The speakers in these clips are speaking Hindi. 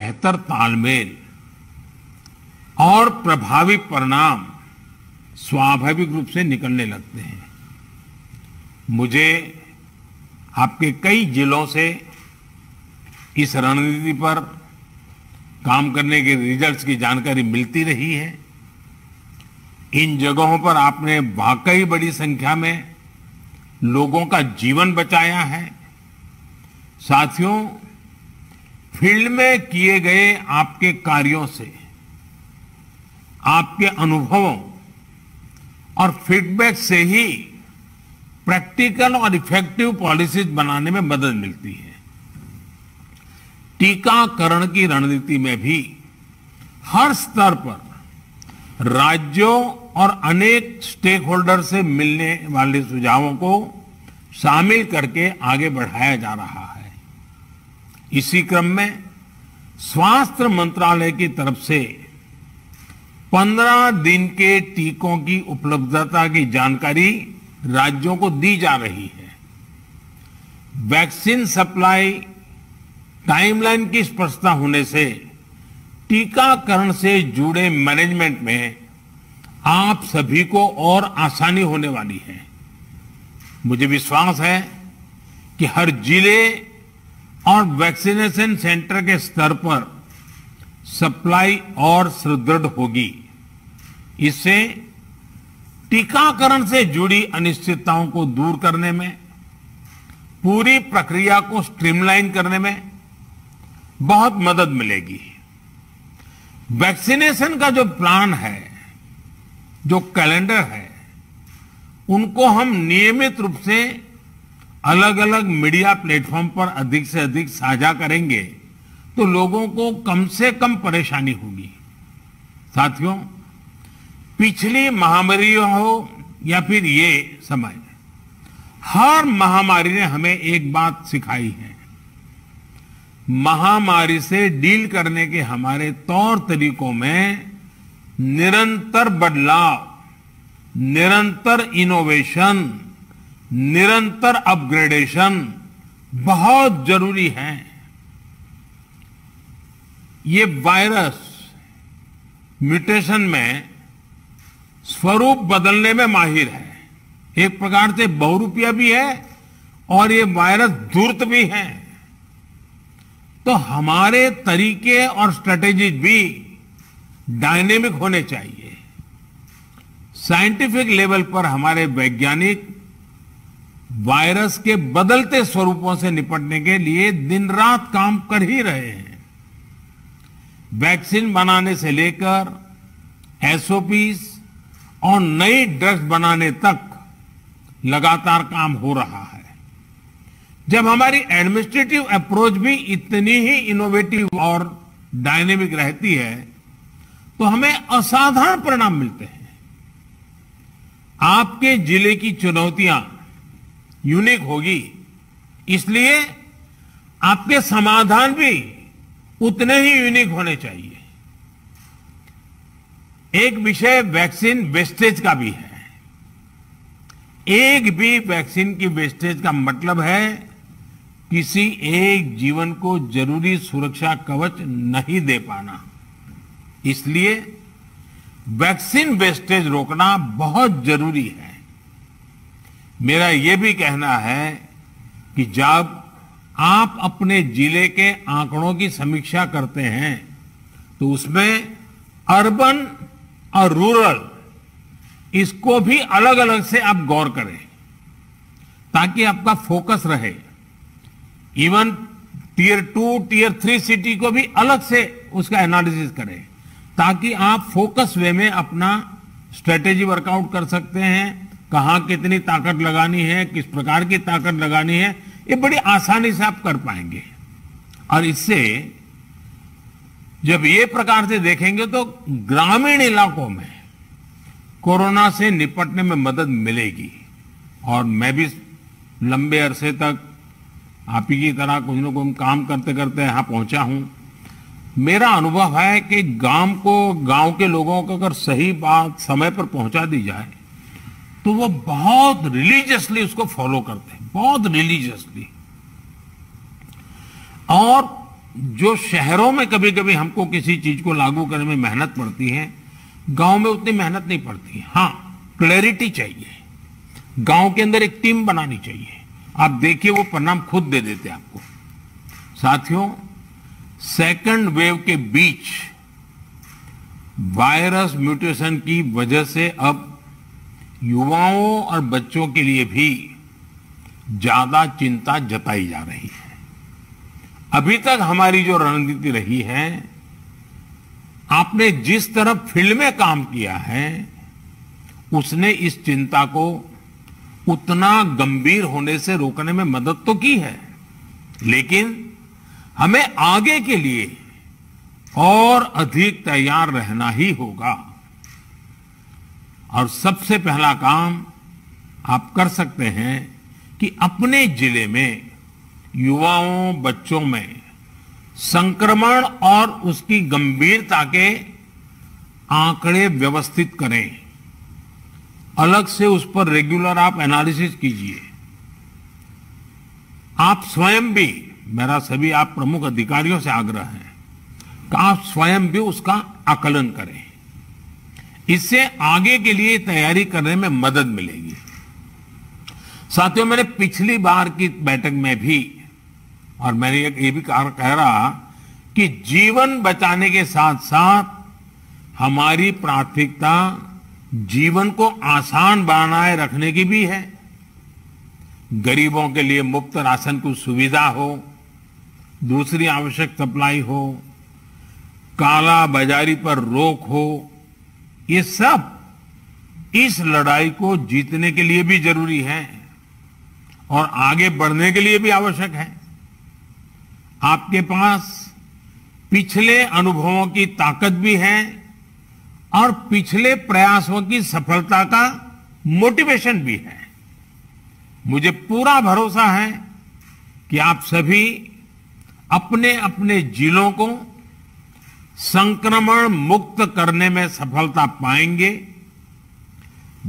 बेहतर तालमेल और प्रभावी परिणाम स्वाभाविक रूप से निकलने लगते हैं। मुझे आपके कई जिलों से इस रणनीति पर काम करने के रिजल्ट्स की जानकारी मिलती रही है। इन जगहों पर आपने वाकई बड़ी संख्या में लोगों का जीवन बचाया है। साथियों, फील्ड में किए गए आपके कार्यों से, आपके अनुभवों और फीडबैक से ही प्रैक्टिकल और इफेक्टिव पॉलिसीज बनाने में मदद मिलती है। टीकाकरण की रणनीति में भी हर स्तर पर राज्यों और अनेक स्टेक होल्डर से मिलने वाले सुझावों को शामिल करके आगे बढ़ाया जा रहा है। इसी क्रम में स्वास्थ्य मंत्रालय की तरफ से 15 दिन के टीकों की उपलब्धता की जानकारी राज्यों को दी जा रही है। वैक्सीन सप्लाई टाइमलाइन की स्पष्टता होने से टीकाकरण से जुड़े मैनेजमेंट में आप सभी को और आसानी होने वाली है। मुझे विश्वास है कि हर जिले और वैक्सीनेशन सेंटर के स्तर पर सप्लाई और सुदृढ़ होगी। इससे टीकाकरण से जुड़ी अनिश्चितताओं को दूर करने में, पूरी प्रक्रिया को स्ट्रीमलाइन करने में बहुत मदद मिलेगी। वैक्सीनेशन का जो प्लान है, जो कैलेंडर है, उनको हम नियमित रूप से अलग अलग मीडिया प्लेटफॉर्म पर अधिक से अधिक साझा करेंगे तो लोगों को कम से कम परेशानी होगी। साथियों, पिछली महामारी हो या फिर ये समय, हर महामारी ने हमें एक बात सिखाई है। महामारी से डील करने के हमारे तौर तरीकों में निरंतर बदलाव, निरंतर इनोवेशन, निरंतर अपग्रेडेशन बहुत जरूरी है। ये वायरस म्यूटेशन में स्वरूप बदलने में माहिर है। एक प्रकार से बहुरूपिया भी है और ये वायरस धूर्त भी है। तो हमारे तरीके और स्ट्रेटेजीज भी डायनेमिक होने चाहिए। साइंटिफिक लेवल पर हमारे वैज्ञानिक वायरस के बदलते स्वरूपों से निपटने के लिए दिन रात काम कर ही रहे हैं। वैक्सीन बनाने से लेकर एसओपीज और नई ड्रग्स बनाने तक लगातार काम हो रहा है। जब हमारी एडमिनिस्ट्रेटिव अप्रोच भी इतनी ही इनोवेटिव और डायनेमिक रहती है तो हमें असाधारण परिणाम मिलते हैं। आपके जिले की चुनौतियां यूनिक होगी, इसलिए आपके समाधान भी उतने ही यूनिक होने चाहिए। एक विषय वैक्सीन वेस्टेज का भी है। एक भी वैक्सीन की वेस्टेज का मतलब है किसी एक जीवन को जरूरी सुरक्षा कवच नहीं दे पाना। इसलिए वैक्सीन वेस्टेज रोकना बहुत जरूरी है। मेरा यह भी कहना है कि जब आप अपने जिले के आंकड़ों की समीक्षा करते हैं तो उसमें अर्बन और रूरल, इसको भी अलग अलग से आप गौर करें ताकि आपका फोकस रहे। इवन टियर 2, टियर 3 सिटी को भी अलग से उसका एनालिसिस करें ताकि आप फोकस वे में अपना स्ट्रेटेजी वर्कआउट कर सकते हैं। कहां कितनी ताकत लगानी है, किस प्रकार की ताकत लगानी है, ये बड़ी आसानी से आप कर पाएंगे। और इससे जब ये प्रकार से देखेंगे तो ग्रामीण इलाकों में कोरोना से निपटने में मदद मिलेगी। और मैं भी लंबे अरसे तक आप ही की तरह कुछ न कुछ काम करते करते यहां पहुंचा हूं। मेरा अनुभव है कि गांव के लोगों को अगर सही बात समय पर पहुंचा दी जाए तो वो बहुत रिलीजियसली उसको फॉलो करते हैं, बहुत रिलीजियसली। और जो शहरों में कभी कभी हमको किसी चीज को लागू करने में मेहनत पड़ती है, गांव में उतनी मेहनत नहीं पड़ती। हाँ, क्लैरिटी चाहिए, गांव के अंदर एक टीम बनानी चाहिए। आप देखिए वो परिणाम खुद दे देते हैं आपको। साथियों, सेकंड वेव के बीच वायरस म्यूटेशन की वजह से अब युवाओं और बच्चों के लिए भी ज्यादा चिंता जताई जा रही है। अभी तक हमारी जो रणनीति रही है, आपने जिस तरफ फील्ड में काम किया है, उसने इस चिंता को उतना गंभीर होने से रोकने में मदद तो की है, लेकिन हमें आगे के लिए और अधिक तैयार रहना ही होगा। और सबसे पहला काम आप कर सकते हैं कि अपने जिले में युवाओं, बच्चों में संक्रमण और उसकी गंभीरता के आंकड़े व्यवस्थित करें। अलग से उस पर रेगुलर आप एनालिसिस कीजिए। आप स्वयं भी, मेरा सभी आप प्रमुख अधिकारियों से आग्रह है कि आप स्वयं भी उसका आकलन करें। इससे आगे के लिए तैयारी करने में मदद मिलेगी। साथियों, मैंने पिछली बार की बैठक में भी, और मैंने ये भी कह रहा कि जीवन बचाने के साथ साथ हमारी प्राथमिकता जीवन को आसान बनाए रखने की भी है। गरीबों के लिए मुफ्त राशन की सुविधा हो, दूसरी आवश्यक सप्लाई हो, काला बाजारी पर रोक हो, ये सब इस लड़ाई को जीतने के लिए भी जरूरी है और आगे बढ़ने के लिए भी आवश्यक है। आपके पास पिछले अनुभवों की ताकत भी है और पिछले प्रयासों की सफलता का मोटिवेशन भी है। मुझे पूरा भरोसा है कि आप सभी अपने अपने जिलों को संक्रमण मुक्त करने में सफलता पाएंगे।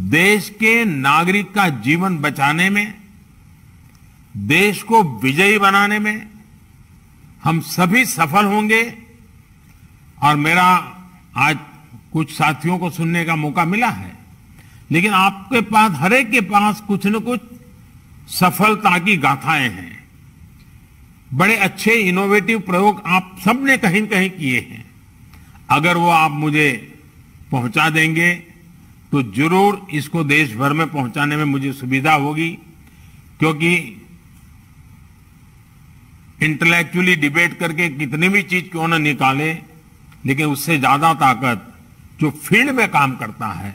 देश के नागरिक का जीवन बचाने में, देश को विजयी बनाने में हम सभी सफल होंगे। और मेरा आज कुछ साथियों को सुनने का मौका मिला है, लेकिन आपके पास, हर एक के पास कुछ न कुछ सफलता की गाथाएं हैं। बड़े अच्छे इनोवेटिव प्रयोग आप सबने कहीं न कहीं किए हैं। अगर वो आप मुझे पहुंचा देंगे तो जरूर इसको देश भर में पहुंचाने में मुझे सुविधा होगी, क्योंकि इंटेलेक्चुअली डिबेट करके कितनी भी चीज क्यों न निकाले, लेकिन उससे ज्यादा ताकत जो फील्ड में काम करता है,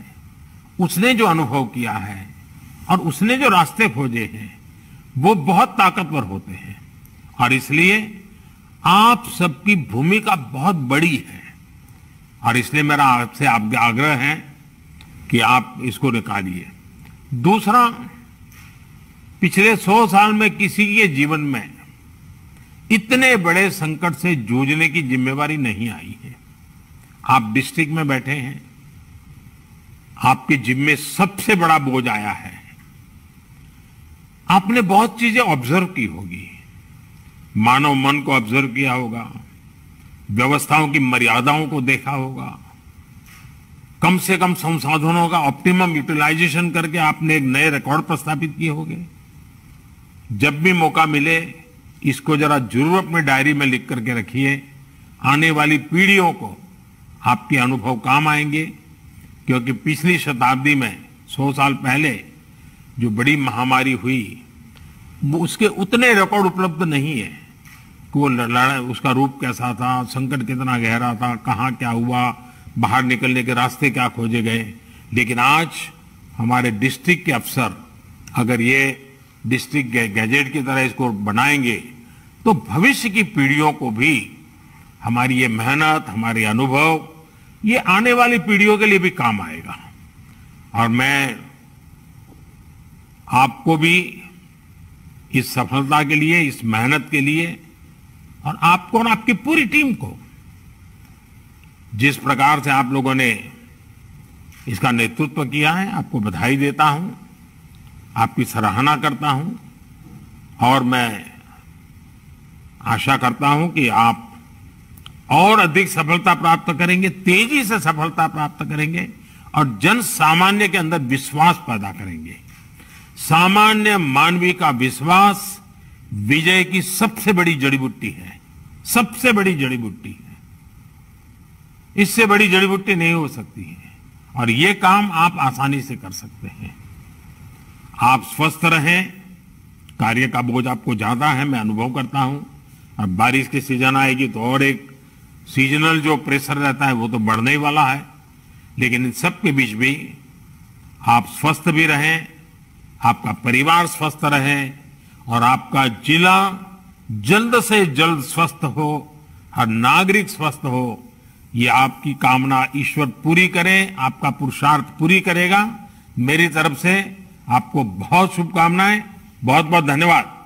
उसने जो अनुभव किया है और उसने जो रास्ते खोजे हैं, वो बहुत ताकतवर होते हैं। और इसलिए आप सबकी भूमिका बहुत बड़ी है और इसलिए मेरा आपसे आग्रह है कि आप इसको निकालिए। दूसरा, पिछले 100 साल में किसी के जीवन में इतने बड़े संकट से जूझने की जिम्मेवारी नहीं आई है। आप डिस्ट्रिक्ट में बैठे हैं, आपके जिम्मे सबसे बड़ा बोझ आया है। आपने बहुत चीजें ऑब्जर्व की होगी, मानव मन को ऑब्जर्व किया होगा, व्यवस्थाओं की मर्यादाओं को देखा होगा, कम से कम संसाधनों का ऑप्टिमम यूटिलाइजेशन करके आपने एक नए रिकॉर्ड प्रस्थापित किए होंगे। जब भी मौका मिले इसको जरा जरूर अपनी डायरी में लिख करके रखिए। आने वाली पीढ़ियों को आपके अनुभव काम आएंगे, क्योंकि पिछली शताब्दी में 100 साल पहले जो बड़ी महामारी हुई, वो उसके उतने रिकॉर्ड उपलब्ध नहीं है कि वो लड़ाई, उसका रूप कैसा था, संकट कितना गहरा था, कहाँ क्या हुआ, बाहर निकलने के रास्ते क्या खोजे गए। लेकिन आज हमारे डिस्ट्रिक्ट के अफसर अगर ये डिस्ट्रिक्ट गैजेट की तरह इसको बनाएंगे तो भविष्य की पीढ़ियों को भी हमारी ये मेहनत, हमारे अनुभव, ये आने वाली पीढ़ियों के लिए भी काम आएगा। और मैं आपको भी इस सफलता के लिए, इस मेहनत के लिए, और आपको और आपकी पूरी टीम को, जिस प्रकार से आप लोगों ने इसका नेतृत्व किया है, आपको बधाई देता हूं, आपकी सराहना करता हूं। और मैं आशा करता हूं कि आप और अधिक सफलता प्राप्त करेंगे, तेजी से सफलता प्राप्त करेंगे और जन सामान्य के अंदर विश्वास पैदा करेंगे। सामान्य मानवीय का विश्वास विजय की सबसे बड़ी जड़ी बूटी है, सबसे बड़ी जड़ी बूटी है। इससे बड़ी जड़ी बूटी नहीं हो सकती है और ये काम आप आसानी से कर सकते हैं। आप स्वस्थ रहें, कार्य का बोझ आपको ज्यादा है, मैं अनुभव करता हूं। अब बारिश की सीजन आएगी तो और एक सीजनल जो प्रेशर रहता है वो तो बढ़ने ही वाला है, लेकिन इन सब के बीच भी आप स्वस्थ भी रहें, आपका परिवार स्वस्थ रहे और आपका जिला जल्द से जल्द स्वस्थ हो, हर नागरिक स्वस्थ हो, ये आपकी कामना ईश्वर पूरी करे, आपका पुरुषार्थ पूरी करेगा। मेरी तरफ से आपको बहुत शुभकामनाएं, बहुत बहुत धन्यवाद।